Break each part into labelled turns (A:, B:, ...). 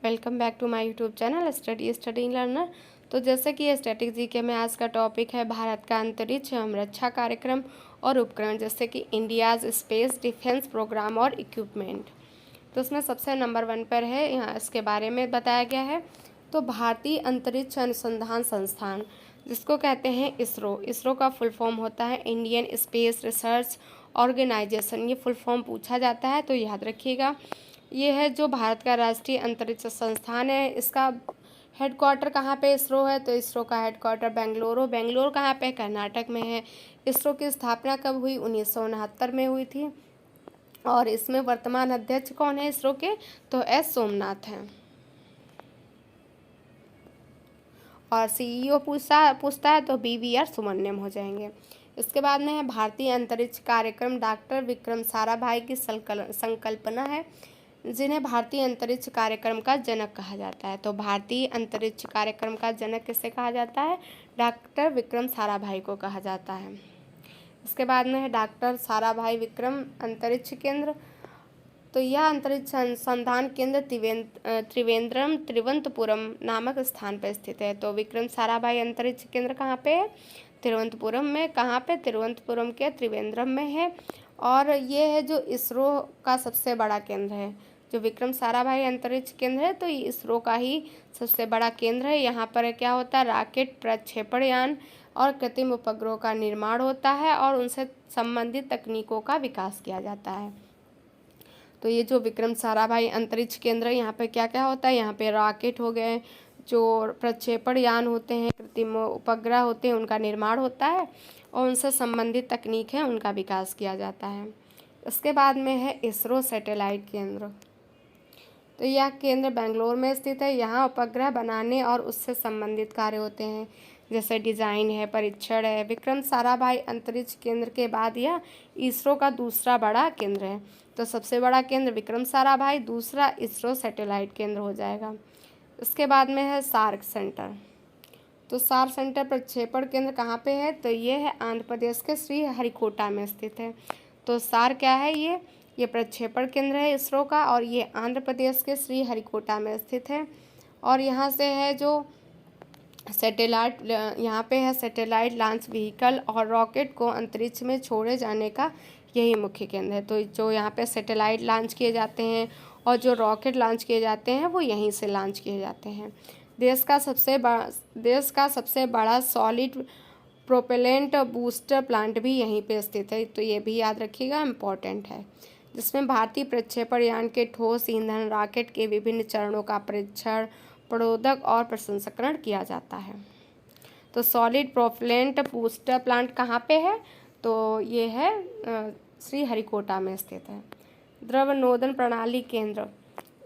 A: Welcome back to my YouTube channel Study Learner. तो जैसे कि स्टैटिक जीके में आज का टॉपिक है भारत का अंतरिक्ष एवं रक्षा कार्यक्रम और उपकरण, जैसे कि इंडियाज़ स्पेस डिफेंस प्रोग्राम और इक्विपमेंट। तो उसमें सबसे नंबर 1 पर है, यहाँ इसके बारे में बताया गया है। तो भारतीय अंतरिक्ष अनुसंधान संस्थान, जिसको कहते हैं इसरो। इसरो का फुल फॉर्म होता है इंडियन स्पेस रिसर्च ऑर्गेनाइजेशन। ये फुल फॉर्म पूछा जाता है तो याद रखिएगा। ये है जो भारत का राष्ट्रीय अंतरिक्ष संस्थान है। इसका हेडक्वार्टर कहाँ पे इसरो है? तो इसरो का हेडक्वार्टर बेंगलुरु। बेंगलुरु कहाँ पे? कर्नाटक में है। इसरो की स्थापना कब हुई? 1969 में हुई थी। और इसमें वर्तमान अध्यक्ष कौन है इसरो के? तो एस सोमनाथ हैं। और सीईओ पूछता है तो BVR सुब्रमण्यम हो जाएंगे। इसके बाद में है भारतीय अंतरिक्ष कार्यक्रम। डॉक्टर विक्रम साराभाई की संकल्पना है, जिन्हें भारतीय अंतरिक्ष कार्यक्रम का जनक कहा जाता है। तो भारतीय अंतरिक्ष कार्यक्रम का जनक किसे कहा जाता है? डॉक्टर विक्रम साराभाई को कहा जाता है। इसके बाद में है डॉक्टर साराभाई विक्रम अंतरिक्ष केंद्र। तो यह अंतरिक्ष अनुसंधान केंद्र तिरुवनंतपुरम नामक स्थान पर स्थित है। तो विक्रम साराभाई अंतरिक्ष केंद्र कहाँ पे है? तिरुवनंतपुरम में। कहाँ पे? तिरुवनंतपुरम के त्रिवेंद्रम में है। और ये है जो इसरो का सबसे बड़ा केंद्र है। जो विक्रम साराभाई अंतरिक्ष केंद्र है तो ये इसरो का ही सबसे बड़ा केंद्र है। यहाँ पर क्या होता है? रॉकेट, प्रक्षेपण यान और कृत्रिम उपग्रहों का निर्माण होता है और उनसे संबंधित तकनीकों का विकास किया जाता है। तो ये जो विक्रम साराभाई अंतरिक्ष केंद्र है, यहाँ पे क्या क्या होता है? यहाँ पे रॉकेट हो गए, जो प्रक्षेपण यान होते हैं, कृत्रिम उपग्रह होते हैं, उनका निर्माण होता है और उनसे संबंधित तकनीक है उनका विकास किया जाता है। इसके बाद में है इसरो सैटेलाइट केंद्र। तो यह केंद्र बेंगलोर में स्थित है। यहाँ उपग्रह बनाने और उससे संबंधित कार्य होते हैं, जैसे डिज़ाइन है, परीक्षण है। विक्रम साराभाई अंतरिक्ष केंद्र के बाद यह इसरो का दूसरा बड़ा केंद्र है। तो सबसे बड़ा केंद्र विक्रम साराभाई, दूसरा इसरो सैटेलाइट केंद्र हो जाएगा। इसके बाद में है सार्क सेंटर। तो सार्क सेंटर प्रक्षेपण केंद्र कहाँ पे है? तो ये है आंध्र प्रदेश के श्रीहरिकोटा में स्थित है। तो सार क्या है? ये प्रक्षेपण केंद्र है इसरो का और ये आंध्र प्रदेश के श्रीहरिकोटा में स्थित है। और यहाँ से है जो सैटेलाइट, यहाँ पे है सैटेलाइट लॉन्च व्हीकल और रॉकेट को अंतरिक्ष में छोड़े जाने का यही मुख्य केंद्र है। तो जो यहाँ पे सैटेलाइट लॉन्च किए जाते हैं और जो रॉकेट लॉन्च किए जाते हैं वो यहीं से लॉन्च किए जाते हैं। देश का सबसे बड़ा सॉलिड प्रोपेलेंट बूस्टर प्लांट भी यहीं पे स्थित है। तो ये भी याद रखिएगा, इम्पोर्टेंट है। जिसमें भारतीय प्रक्षेपण यान के ठोस ईंधन रॉकेट के विभिन्न चरणों का परीक्षण, प्रोदक और प्रसंस्करण किया जाता है। तो सॉलिड प्रोपेलेंट बूस्टर प्लांट कहाँ पे है? तो ये है श्रीहरिकोटा में स्थित है। द्रव नोदन प्रणाली केंद्र,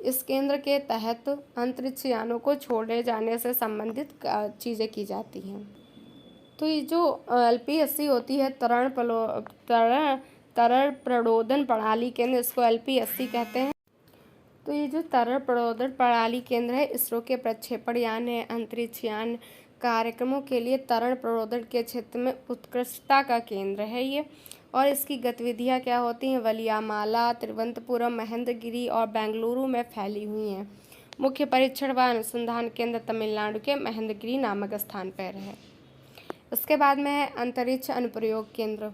A: इस केंद्र के तहत अंतरिक्ष यानों को छोड़े जाने से संबंधित चीज़ें की जाती हैं। तो ये जो LPSC होती है, तरल प्रणोदन प्रणाली केंद्र, इसको LPSC कहते हैं। तो ये जो तरल प्रणोदन प्रणाली केंद्र है, इसरो के प्रक्षेपण यान है, अंतरिक्ष यान कार्यक्रमों के लिए तरल प्रणोदन के क्षेत्र में उत्कृष्टता का केंद्र है ये। और इसकी गतिविधियाँ क्या होती हैं? वलियामाला, तिरुवनंतपुरम, महेंद्रगिरी और बेंगलुरु में फैली हुई हैं। मुख्य परीक्षण व अनुसंधान केंद्र तमिलनाडु के महेंद्रगिरी नामक स्थान पर है। इसके बाद में है अंतरिक्ष अनुप्रयोग केंद्र।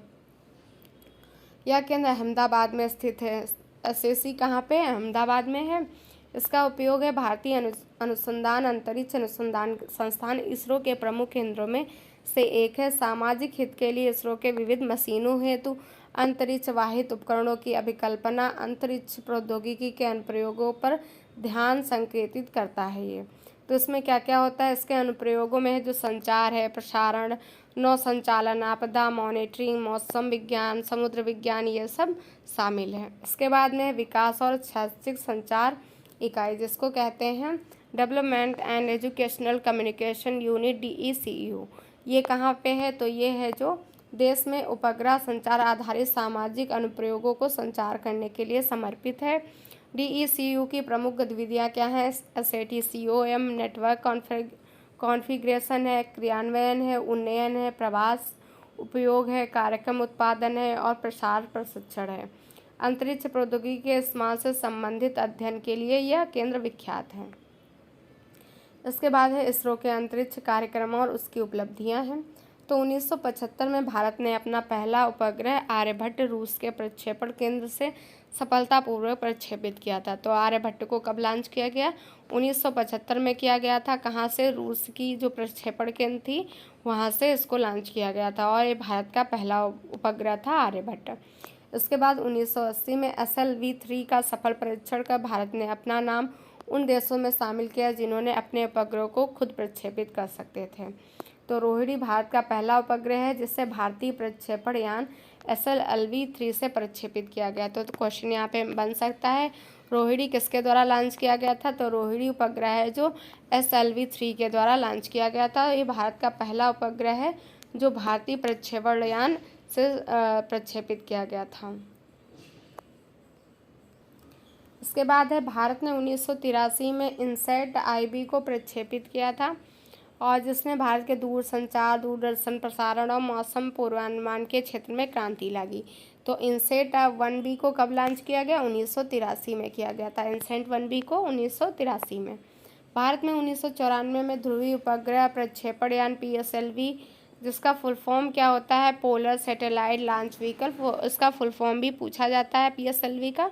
A: यह केंद्र अहमदाबाद में स्थित है। SAC कहाँ पे? अहमदाबाद में है। इसका उपयोग है भारतीय अनुसंधान अंतरिक्ष अनुसंधान संस्थान इसरो के प्रमुख केंद्रों में से एक है। सामाजिक हित के लिए इसरो के विविध मशीनों हेतु अंतरिक्ष वाहित उपकरणों की अभिकल्पना, अंतरिक्ष प्रौद्योगिकी के अनुप्रयोगों पर ध्यान संकेतित करता है ये। तो इसमें क्या क्या होता है? इसके अनुप्रयोगों में है जो संचार है, प्रसारण, नौ संचालन, आपदा मॉनिटरिंग, मौसम विज्ञान, समुद्र विज्ञान, ये सब शामिल है। इसके बाद में विकास और शैक्षिक संचार इकाई, जिसको कहते हैं development and educational communication unit, DECU। ये कहाँ पे है? तो ये है जो देश में उपग्रह संचार आधारित सामाजिक अनुप्रयोगों को संचार करने के लिए समर्पित है। DECU की प्रमुख गतिविधियाँ क्या हैं? SATCOM नेटवर्क कॉन्फ़िगरेशन है, क्रियान्वयन है, उन्नयन है, प्रवास उपयोग है, कार्यक्रम उत्पादन है और प्रसार प्रशिक्षण है। अंतरिक्ष प्रौद्योगिकी के इस्तेमाल से संबंधित अध्ययन के लिए यह केंद्र विख्यात है। इसके बाद है इसरो के अंतरिक्ष कार्यक्रम और उसकी उपलब्धियां हैं। तो 1975 में भारत ने अपना पहला उपग्रह आर्यभट्ट रूस के प्रक्षेपण केंद्र से सफलतापूर्वक प्रक्षेपित किया था। तो आर्यभट्ट को कब लॉन्च किया गया? 1975 में किया गया था। कहाँ से? रूस की जो प्रक्षेपण केंद्र थी वहाँ से इसको लॉन्च किया गया था और ये भारत का पहला उपग्रह था आर्यभट्ट। इसके बाद 1980 में SLV-3 का सफल परीक्षण कर भारत ने अपना नाम उन देशों में शामिल किया जिन्होंने अपने उपग्रह को खुद प्रक्षेपित कर सकते थे। तो रोहिणी भारत का पहला उपग्रह है जिसे भारतीय प्रक्षेपण यान SLV-3 से प्रक्षेपित किया गया। तो क्वेश्चन यहाँ पे बन सकता है रोहिणी किसके द्वारा लॉन्च किया गया था? तो रोहिणी उपग्रह है जो SLV-3 के द्वारा लॉन्च किया गया था। ये भारत का पहला उपग्रह है जो भारतीय प्रक्षेपण यान से प्रक्षेपित किया गया था। इसके बाद है भारत ने 1983 में इनसैट IB को प्रक्षेपित किया था और जिसने भारत के दूरसंचार, दूरदर्शन प्रसारण और मौसम पूर्वानुमान के क्षेत्र में क्रांति लागी। तो इनसेट 1B को कब लॉन्च किया गया? 1983 में किया गया था। इनसेट 1B को 1983 में। भारत में 1994 में ध्रुवीय उपग्रह प्रक्षेपण यान PSLV, जिसका फुल फॉर्म क्या होता है? पोलर सैटेलाइट लॉन्च व्हीकल, इसका फुल फॉर्म भी पूछा जाता है PSLV का,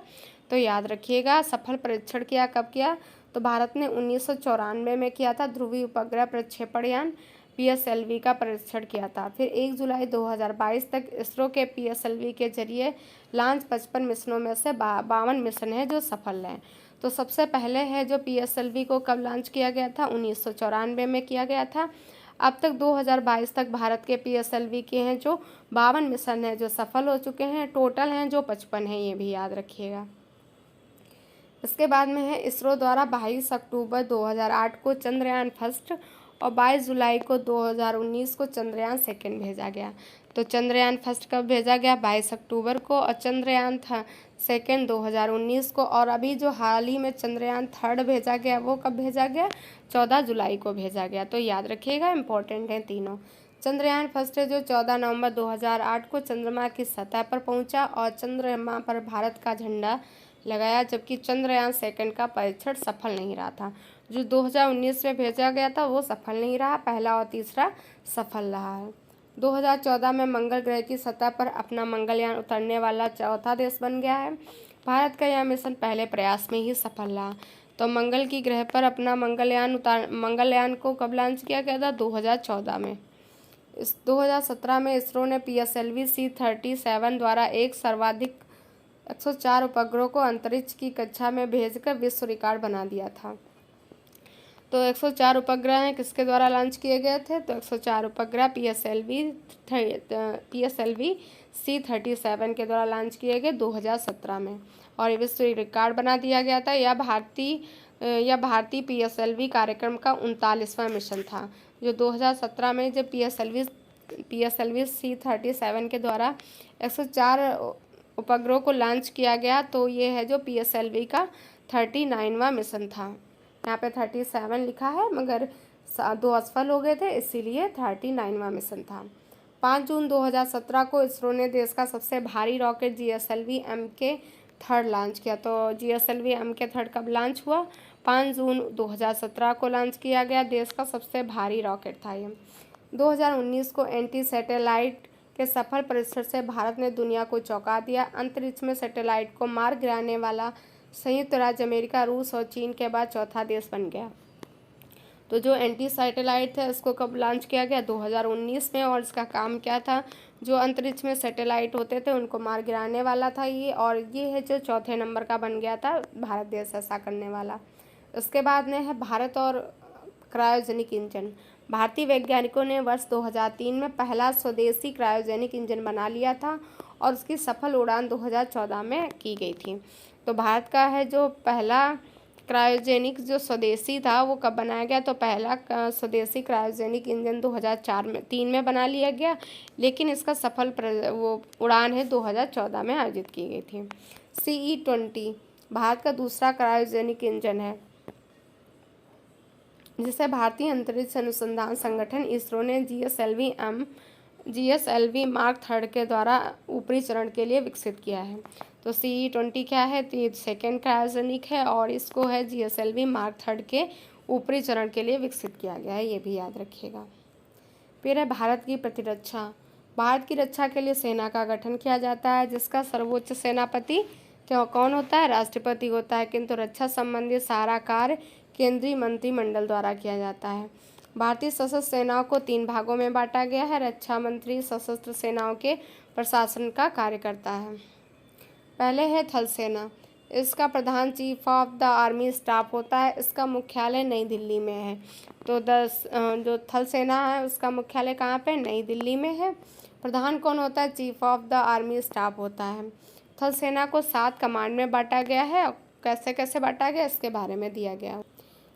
A: तो याद रखिएगा। सफल परीक्षण किया कब किया? तो भारत ने 1994 में किया था। ध्रुवीय उपग्रह प्रक्षेपण यान PSLV का परीक्षण किया था। फिर 1 जुलाई 2022 तक इसरो के PSLV के जरिए लॉन्च 55 मिशनों में से 52 मिशन है जो सफल हैं। तो सबसे पहले है जो PSLV को कब लॉन्च किया गया था? 1994 में किया गया था। अब तक 2022 तक भारत के PSLV के हैं जो 52 मिशन हैं जो सफल हो चुके हैं। टोटल हैं जो 55 हैं, ये भी याद रखिएगा। इसके बाद में है इसरो द्वारा 22 अक्टूबर 2008 को चंद्रयान फर्स्ट और 22 जुलाई को 2019 को चंद्रयान सेकंड भेजा गया। तो चंद्रयान फर्स्ट कब भेजा गया? 22 अक्टूबर को, और चंद्रयान था सेकंड 2019 को, और अभी जो हाल ही में चंद्रयान थर्ड भेजा गया वो कब भेजा गया? 14 जुलाई को भेजा गया। तो याद रखिएगा, इंपॉर्टेंट हैं तीनों। चंद्रयान फर्स्ट है जो 14 नवंबर 2008 को चंद्रमा की सतह पर पहुंचा और चंद्रमा पर भारत का झंडा लगाया, जबकि चंद्रयान सेकंड का परीक्षण सफल नहीं रहा था। जो 2019 में भेजा गया था वो सफल नहीं रहा, पहला और तीसरा सफल रहा है। 2014 में मंगल ग्रह की सतह पर अपना मंगलयान उतारने वाला चौथा देश बन गया है। भारत का यह मिशन पहले प्रयास में ही सफल रहा। तो मंगल की ग्रह पर अपना मंगलयान को कब लॉन्च किया गया था? 2014 में। इस 2017 में इसरो ने PSLV C-37 द्वारा एक सर्वाधिक 104 उपग्रहों को अंतरिक्ष की कक्षा में भेजकर विश्व रिकॉर्ड बना दिया था। तो 104 उपग्रह हैं किसके द्वारा लॉन्च किए गए थे? तो 104 उपग्रह PSLV C-37 के द्वारा लॉन्च किए गए 2017 में, और ये विश्व रिकॉर्ड बना दिया गया था। यह भारतीय PSLV कार्यक्रम का 39वां मिशन था, जो 2017 में जब PSLV C-37 के द्वारा 104 उपग्रहों को लॉन्च किया गया। तो ये है जो PSLV का 39वां मिशन था। यहाँ पे 37 लिखा है मगर 2 असफल हो गए थे, इसीलिए 39वां मिशन था। 5 जून 2017 को इसरो ने देश का सबसे भारी रॉकेट GSLV MK3 लॉन्च किया। तो GSLV MK3 कब लॉन्च हुआ? 5 जून 2017 को लॉन्च किया गया। देश का सबसे भारी रॉकेट था ये। 2019 को एंटी सैटेलाइट के सफल परीक्षण से भारत ने दुनिया को चौंका दिया। अंतरिक्ष में सैटेलाइट को मार गिराने वाला संयुक्त राज्य अमेरिका, रूस और चीन के बाद चौथा देश बन गया। तो जो एंटी सैटेलाइट है उसको कब लॉन्च किया गया? 2019 में, और इसका काम क्या था? जो अंतरिक्ष में सैटेलाइट होते थे उनको मार गिराने वाला था ये, और ये है जो चौथे नंबर का बन गया था भारत देश ऐसा करने वाला। उसके बाद में है भारत और क्रायोजेनिक इंजन। भारतीय वैज्ञानिकों ने वर्ष 2003 में पहला स्वदेशी क्रायोजेनिक इंजन बना लिया था और उसकी सफल उड़ान 2014 में की गई थी। तो भारत का है जो पहला क्रायोजेनिक जो स्वदेशी था वो कब बनाया गया? तो पहला स्वदेशी क्रायोजेनिक इंजन 2003 में बना लिया गया, लेकिन इसका सफल वो उड़ान है 2014 में आयोजित की गई थी। CE-20 भारत का दूसरा क्रायोजेनिक इंजन है जिसे भारतीय अंतरिक्ष अनुसंधान संगठन इसरो ने GSLV मार्क 3 के द्वारा ऊपरी चरण के लिए विकसित किया है। तो CE-20 क्या है? तो ये सेकेंड क्रायोजेनिक है और इसको है GSLV मार्क 3 के ऊपरी चरण के लिए विकसित किया गया है, ये भी याद रखिएगा। फिर है भारत की प्रतिरक्षा। भारत की रक्षा के लिए सेना का गठन किया जाता है, जिसका सर्वोच्च सेनापति कौन होता है? राष्ट्रपति होता है, किंतु रक्षा संबंधी सारा कार्य केंद्रीय मंत्रिमंडल द्वारा किया जाता है। भारतीय सशस्त्र सेनाओं को 3 भागों में बांटा गया है। रक्षा मंत्री सशस्त्र सेनाओं के प्रशासन का कार्य करता है। पहले है थल सेना। इसका प्रधान chief of the army staff होता है। इसका मुख्यालय नई दिल्ली में है। तो जो थल सेना है उसका मुख्यालय कहाँ पे? नई दिल्ली में है। प्रधान कौन होता है? Chief of the army staff होता है। थल सेना को 7 कमांड में बांटा गया है। कैसे कैसे बांटा गया इसके बारे में दिया गया।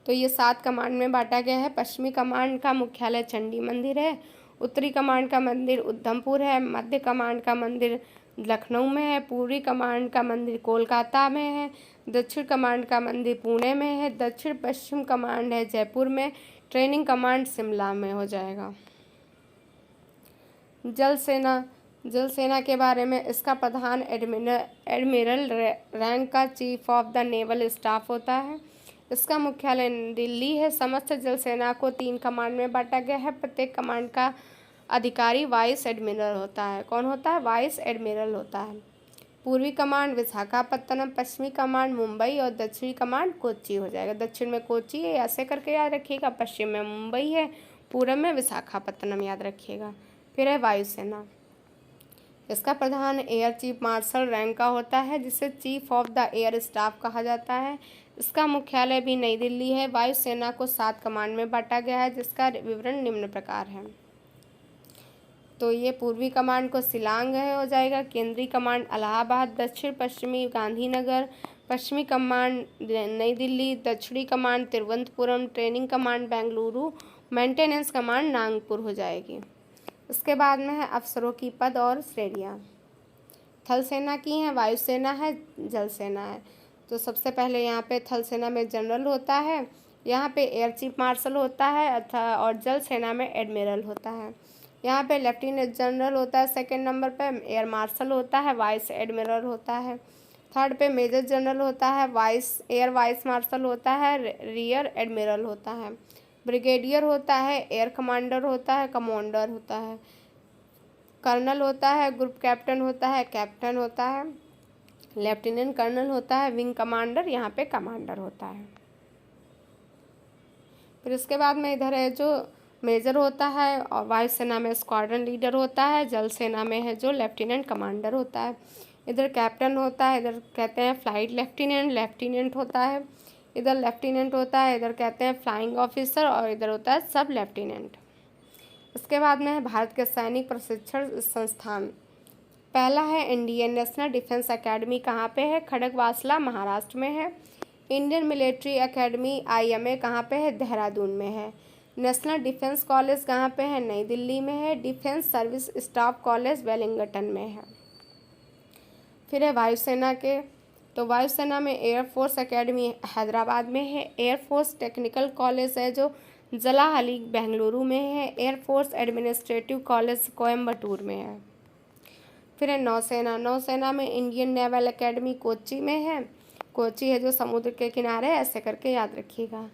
A: तो ये 7 कमांड में बांटा गया है। पश्चिमी कमांड का मुख्यालय चंडी मंदिर है। उत्तरी कमांड का मंदिर उधमपुर है। मध्य कमांड का मंदिर लखनऊ में है। पूर्वी कमांड का मंदिर कोलकाता में है। दक्षिण कमांड का मंदिर पुणे में है। दक्षिण पश्चिम कमांड है जयपुर में। ट्रेनिंग कमांड शिमला में हो जाएगा। जल सेना। जल सेना के बारे में इसका प्रधान एडमिरल रैंक का chief of the naval staff होता है। इसका मुख्यालय दिल्ली है। समस्त जल सेना को 3 कमांड में बांटा गया है। प्रत्येक कमांड का अधिकारी वाइस एडमिरल होता है। कौन होता है? वाइस एडमिरल होता है। पूर्वी कमांड विशाखापत्तनम, पश्चिमी कमांड मुंबई और दक्षिणी कमांड कोच्चि हो जाएगा। दक्षिण में कोच्चि है, ऐसे करके याद रखिएगा। पश्चिम में मुंबई है, पूर्व में विशाखापत्तनम याद रखिएगा। फिर है वायुसेना। इसका प्रधान एयर चीफ मार्शल रैंक का होता है, जिसे chief of the air staff कहा जाता है। इसका मुख्यालय भी नई दिल्ली है। वायुसेना को 7 कमांड में बांटा गया है, जिसका विवरण निम्न प्रकार है। तो ये पूर्वी कमांड को शिलांग है हो जाएगा। केंद्रीय कमांड इलाहाबाद, दक्षिण पश्चिमी गांधीनगर, पश्चिमी कमांड नई दिल्ली, दक्षिणी command Thiruvananthapuram, training command Bengaluru, maintenance command Nagpur हो जाएगी। उसके बाद में है अफसरों की पद और श्रेणियाँ। थल सेना की है, वायुसेना है, जल सेना है। तो सबसे पहले यहाँ पे थल सेना में जनरल होता है, यहाँ पे एयर चीफ मार्शल होता है और जल सेना में एडमिरल होता है। यहाँ पे लेफ्टिनेंट जनरल होता है, सेकंड नंबर पे एयर मार्शल होता है, वाइस एडमिरल होता है, थर्ड पे मेजर जनरल होता है, एयर वाइस मार्शल होता है, रियर एडमिरल होता है, ब्रिगेडियर होता है, एयर कमांडर होता है, कमांडर होता है, कर्नल होता है, ग्रुप कैप्टन होता है, कैप्टन होता है, लेफ्टिनेंट कर्नल होता है, विंग कमांडर, यहाँ पे कमांडर होता है। फिर इसके बाद में इधर है जो मेजर होता है और वायुसेना में स्क्वाड्रन लीडर होता है, जल सेना में है जो लेफ्टिनेंट कमांडर होता है। इधर कैप्टन होता है, इधर कहते हैं फ्लाइट लेफ्टिनेंट होता है, इधर लेफ्टिनेंट होता है, इधर कहते हैं फ्लाइंग ऑफिसर और इधर होता है सब लेफ्टिनेंट। इसके बाद में है भारत के सैनिक प्रशिक्षण संस्थान। पहला है इंडियन नेशनल डिफेंस एकेडमी, कहाँ पे है? खड़गवासला महाराष्ट्र में है। इंडियन मिलिट्री एकेडमी IMA कहाँ पे है? देहरादून में है। नेशनल डिफेंस कॉलेज कहाँ पे है? नई दिल्ली में है। Defence service staff college Wellington में है। फिर है वायुसेना के, तो वायुसेना में एयरफोर्स एकेडमी हैदराबाद में है। एयरफोर्स टेक्निकल कॉलेज है जो जलाहली बेंगलुरु में है। एयरफोर्स एडमिनिस्ट्रेटिव कॉलेज कोयम्बटूर में है। फिर है नौसेना। नौसेना में इंडियन नेवल एकेडमी कोच्चि में है। कोच्चि है जो समुद्र के किनारे है, ऐसे करके याद रखिएगा।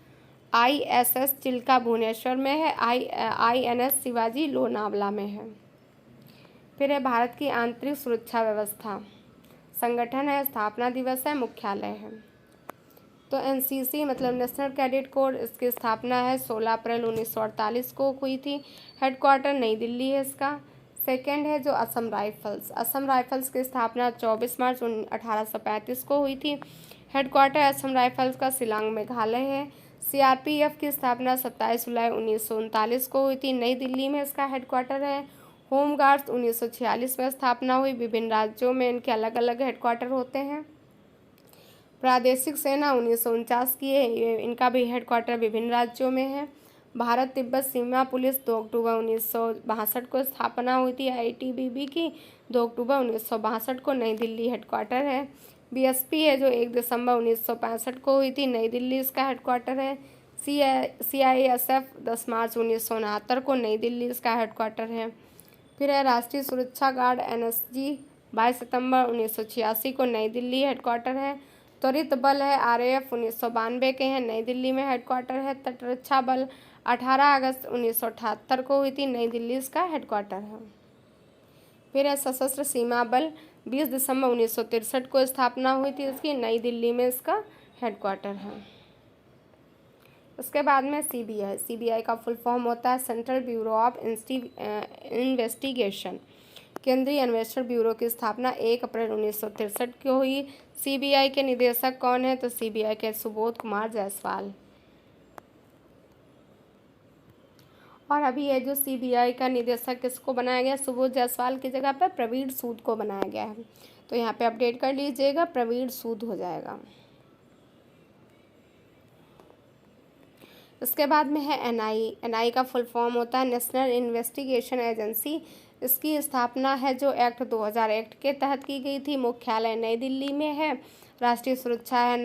A: ISS चिल्का भुवनेश्वर में है। INS शिवाजी लोनावला में है। फिर है भारत की आंतरिक सुरक्षा व्यवस्था। संगठन है, स्थापना दिवस है, मुख्यालय है। तो NCC मतलब नेशनल कैडेट कोर, इसकी स्थापना है 16 अप्रैल 1948 को हुई थी। हेडक्वार्टर नई दिल्ली है इसका। सेकेंड है जो असम राइफल्स। असम राइफल्स की स्थापना 24 मार्च 1835 को हुई थी। हेडक्वार्टर असम राइफल्स का शिलांग मेघालय है। CRPF की स्थापना 27 जुलाई 1939 को हुई थी, नई दिल्ली में इसका हेडक्वार्टर है। होम गार्ड्स 1946 में स्थापना हुई। विभिन्न राज्यों में इनके अलग अलग हेडक्वार्टर होते हैं। प्रादेशिक सेना 1949 की है, इनका भी हेडक्वार्टर विभिन्न राज्यों में है। भारत तिब्बत सीमा पुलिस 2 अक्टूबर 1962 को स्थापना हुई थी। ITBP की 2 अक्टूबर 1962 को, नई दिल्ली हेडक्वार्टर है। BSP है जो 1 दिसंबर 1965 को हुई थी, नई दिल्ली इसका हेडक्वार्टर है। CISF 10 मार्च 1969 को, नई दिल्ली इसका हेडक्वार्टर है। फिर है राष्ट्रीय सुरक्षा गार्ड NSG 22 सितंबर 1986 को, नई दिल्ली हेडक्वार्टर है। त्वरित बल है RAF 1992 के हैं, नई दिल्ली में हेडक्वार्टर है। तटरक्षा बल 18 अगस्त 1978 को हुई थी, नई दिल्ली इसका हेडक्वार्टर है। फिर है सशस्त्र सीमा बल 20 दिसंबर 1963 को स्थापना हुई थी इसकी, नई दिल्ली में इसका हेडक्वार्टर है। उसके बाद में CBI का फुल फॉर्म होता है सेंट्रल ब्यूरो ऑफ इन्वेस्टिगेशन। केंद्रीय अन्वेषण ब्यूरो की स्थापना 1 अप्रैल 1963 को हुई। CBI के निदेशक कौन है? तो CBI के सुबोध कुमार जायसवाल। और अभी ये जो CBI का निदेशक किसको बनाया गया? सुबोध जायसवाल की जगह पर प्रवीण सूद को बनाया गया है। तो यहाँ पे अपडेट कर लीजिएगा, प्रवीण सूद हो जाएगा। इसके बाद में है NI का फुल फॉर्म होता है नेशनल इन्वेस्टिगेशन एजेंसी। इसकी स्थापना है जो एक्ट 2001 के तहत की गई थी। मुख्यालय नई दिल्ली में है। राष्ट्रीय सुरक्षा है,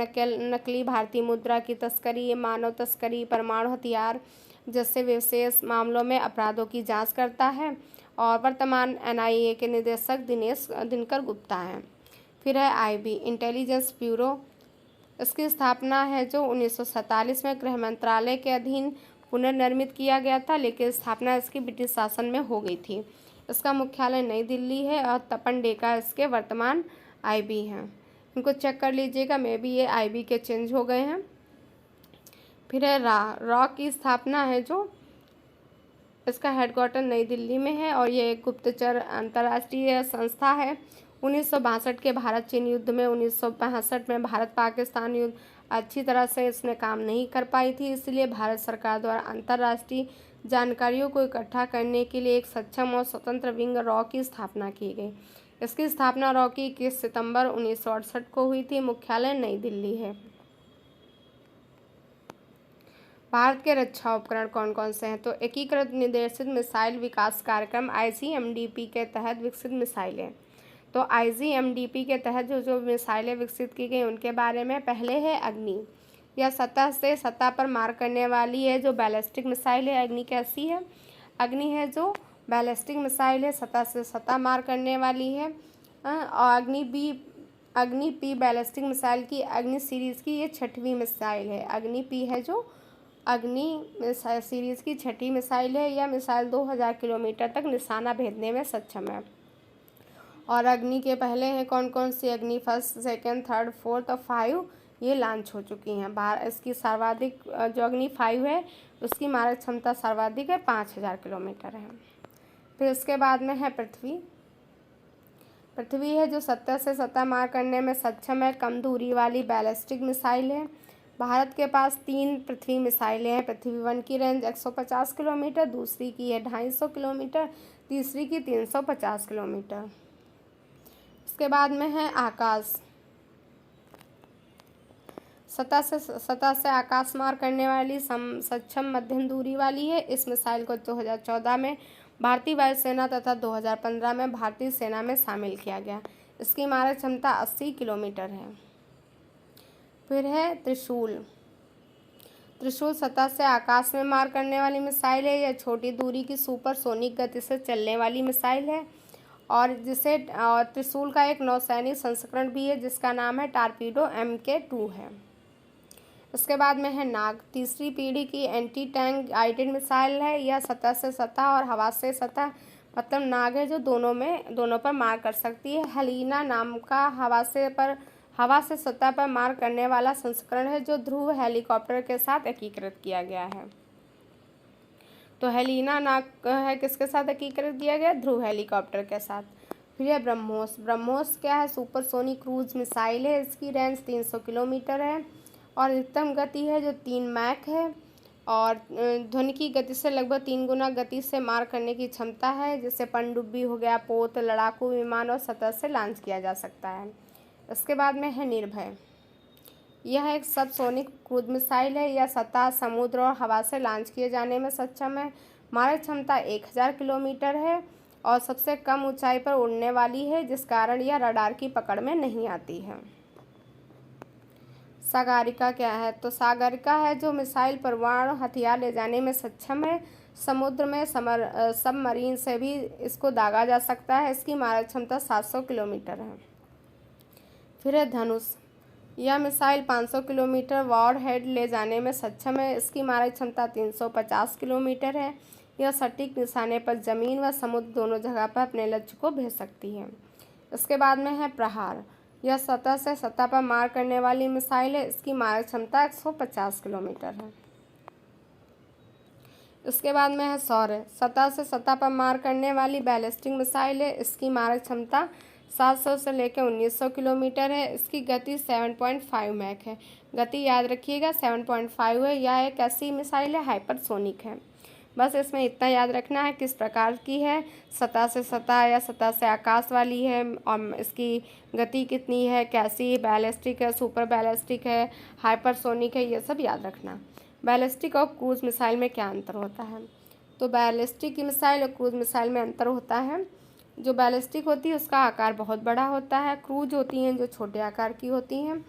A: नकली भारतीय मुद्रा की तस्करी, मानव तस्करी, परमाणु हथियार जैसे विशेष मामलों में अपराधों की जांच करता है। और वर्तमान NIA के निदेशक दिनकर गुप्ता हैं। फिर है IB इंटेलिजेंस ब्यूरो। इसकी स्थापना है जो 1947 में गृह मंत्रालय के अधीन पुनर्निर्मित किया गया था, लेकिन स्थापना इसकी ब्रिटिश शासन में हो गई थी। इसका मुख्यालय नई दिल्ली है और तपन डेका इसके वर्तमान IB हैं। इनको चेक कर लीजिएगा, मे बी ये IB के चेंज हो गए हैं। फिर है रॉ की स्थापना है जो इसका हेडक्वार्टर नई दिल्ली में है और ये एक गुप्तचर अंतर्राष्ट्रीय संस्था है। 1962 के भारत चीन युद्ध में 1965 में भारत पाकिस्तान युद्ध अच्छी तरह से इसने काम नहीं कर पाई थी, इसलिए भारत सरकार द्वारा अंतर्राष्ट्रीय जानकारियों को इकट्ठा करने के लिए एक सक्षम और स्वतंत्र विंग रॉ की स्थापना की गई। इसकी स्थापना रॉ की 21 सितंबर 1968 को हुई थी। मुख्यालय नई दिल्ली है। भारत के रक्षा उपकरण कौन कौन से हैं? तो एकीकृत निर्देशित मिसाइल विकास कार्यक्रम ICMDP के तहत विकसित मिसाइलें। तो ICMDP के तहत जो मिसाइलें विकसित की गई उनके बारे में पहले है अग्नि। यह सतह से सतह पर मार करने वाली है जो बैलिस्टिक मिसाइल है। अग्नि कैसी है? अग्नि है जो बैलिस्टिक मिसाइल है, सतह से सतह मार करने वाली है। और अग्नि P बैलिस्टिक मिसाइल की अग्नि सीरीज़ की ये 6वीं मिसाइल है। अग्नि P है जो अग्नि सीरीज़ की 6ठी मिसाइल है। यह मिसाइल 2000 किलोमीटर तक निशाना भेजने में सक्षम है। और अग्नि के पहले हैं कौन कौन सी? अग्नि 1st, 2nd, 3rd, 4th और 5 ये लॉन्च हो चुकी हैं। इसकी सर्वाधिक जो अग्नि 5 है उसकी मारक क्षमता सर्वाधिक है 5000 किलोमीटर है। फिर इसके बाद में है पृथ्वी है जो सतह से सतह मार करने में सक्षम है, कम दूरी वाली बैलिस्टिक मिसाइल है। भारत के पास 3 पृथ्वी मिसाइलें हैं। पृथ्वी 1 की रेंज 150 किलोमीटर, दूसरी की है 250 किलोमीटर, तीसरी की 350 किलोमीटर। इसके बाद में है आकाश। सतह से आकाश मार करने वाली सक्षम मध्यम दूरी वाली है। इस मिसाइल को 2014 में भारतीय वायुसेना तथा 2015 में भारतीय सेना में शामिल किया गया। इसकी मारक क्षमता 80 किलोमीटर है। फिर है त्रिशूल सतह से आकाश में मार करने वाली मिसाइल है। यह छोटी दूरी की सुपरसोनिक गति से चलने वाली मिसाइल है और त्रिशूल का एक नौसैनिक संस्करण भी है जिसका नाम है टारपीडो MK2 है। इसके बाद में है नाग। तीसरी पीढ़ी की एंटी टैंक गाइडेड मिसाइल है। यह सतह से सतह और हवा से सतह मतलब नाग है जो दोनों पर मार कर सकती है। हेलिना नाम का हवा से सतह पर मार करने वाला संस्करण है जो ध्रुव हेलीकॉप्टर के साथ एकीकृत किया गया है। तो हेलिना नाग है किसके साथ एकीकृत किया गया? ध्रुव हेलीकॉप्टर के साथ। फिर है ब्रह्मोस क्या है? सुपरसोनिक क्रूज मिसाइल है। इसकी रेंज 300 किलोमीटर है और अधिकतम गति है जो 3 मैक है और ध्वनि की गति से लगभग 3 गुना गति से मार करने की क्षमता है, जिससे पनडुब्बी हो गया, पोत, लड़ाकू विमान और सतह से लॉन्च किया जा सकता है। इसके बाद में है निर्भय। यह एक सबसोनिक क्रूज मिसाइल है। यह सतह, समुद्र और हवा से लॉन्च किए जाने में सक्षम है। मारक क्षमता 1000 किलोमीटर है और सबसे कम ऊंचाई पर उड़ने वाली है, जिस कारण यह रडार की पकड़ में नहीं आती है। सागरिका क्या है? तो सागरिका है जो मिसाइल परमाणु हथियार ले जाने में सक्षम है। समुद्र में सबमरीन से भी इसको दागा जा सकता है। इसकी मारक क्षमता 700 किलोमीटर है। फिर है यह मिसाइल 500 किलोमीटर वॉरहेड ले जाने में सक्षम है। इसकी मारक क्षमता 350 किलोमीटर है। यह सटीक निशाने पर ज़मीन व समुद्र दोनों जगह पर अपने लक्ष्य को भेज सकती है। इसके बाद में है प्रहार। यह सतह से सतह पर मार करने वाली मिसाइल है। इसकी मारक क्षमता 150 किलोमीटर है। इसके बाद में है सौर्य। सतह से सतह पर मार करने वाली बैलिस्टिक मिसाइल है। इसकी मारक क्षमता 700 से लेकर 1900 किलोमीटर है। इसकी गति 7.5 मैक है। गति याद रखिएगा 7.5 है। यह एक ऐसी मिसाइल है हाइपरसोनिक है। बस इसमें इतना याद रखना है किस प्रकार की है, सतह से सतह या सतह से आकाश वाली है, और इसकी गति कितनी है, कैसी बैलिस्टिक है, सुपर बैलिस्टिक है, हाइपरसोनिक है, ये सब याद रखना। बैलिस्टिक और क्रूज मिसाइल में क्या अंतर होता है? तो बैलिस्टिक की मिसाइल और क्रूज मिसाइल में अंतर होता है। जो बैलिस्टिक होती है उसका आकार बहुत बड़ा होता है, क्रूज होती हैं जो छोटे आकार की होती हैं,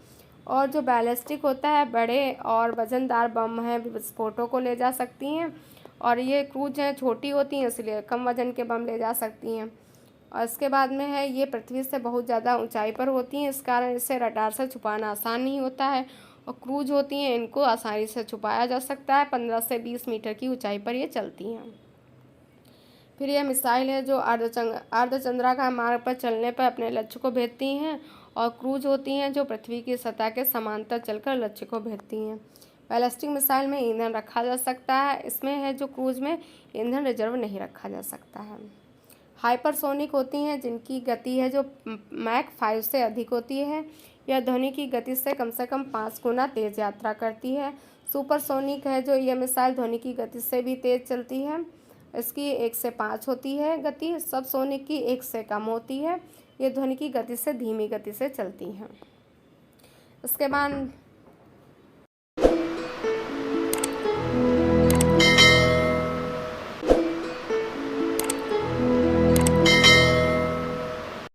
A: और जो बैलिस्टिक होता है बड़े और वजनदार बम हैं, विस्फोटों को ले जा सकती हैं, और ये क्रूज हैं छोटी होती हैं इसलिए कम वजन के बम ले जा सकती हैं। और इसके बाद में है ये पृथ्वी से बहुत ज़्यादा ऊंचाई पर होती हैं, इस कारण इसे रडार से छुपाना आसान नहीं होता है। और क्रूज होती हैं इनको आसानी से छुपाया जा सकता है, 15 से 20 मीटर की ऊंचाई पर ये चलती हैं। फिर यह मिसाइल है जो अर्धचंद्राकार मार्ग पर चलने पर अपने लक्ष्य को भेजती हैं, और क्रूज होती हैं जो पृथ्वी की सतह के समांतर चलकर लक्ष्य को भेजती हैं। बैलिस्टिक मिसाइल में ईंधन रखा जा सकता है, इसमें है जो क्रूज में ईंधन रिजर्व नहीं रखा जा सकता है। हाइपरसोनिक होती हैं जिनकी गति है जो मैक 5 से अधिक होती है। यह ध्वनि की गति से कम 5 गुना तेज़ यात्रा करती है। सुपरसोनिक है जो यह मिसाइल ध्वनि की गति से भी तेज़ चलती है। इसकी 1 से 5 होती है गति। सबसोनिक की 1 से कम होती है। ये ध्वनि की गति से धीमी गति से चलती हैं। इसके बाद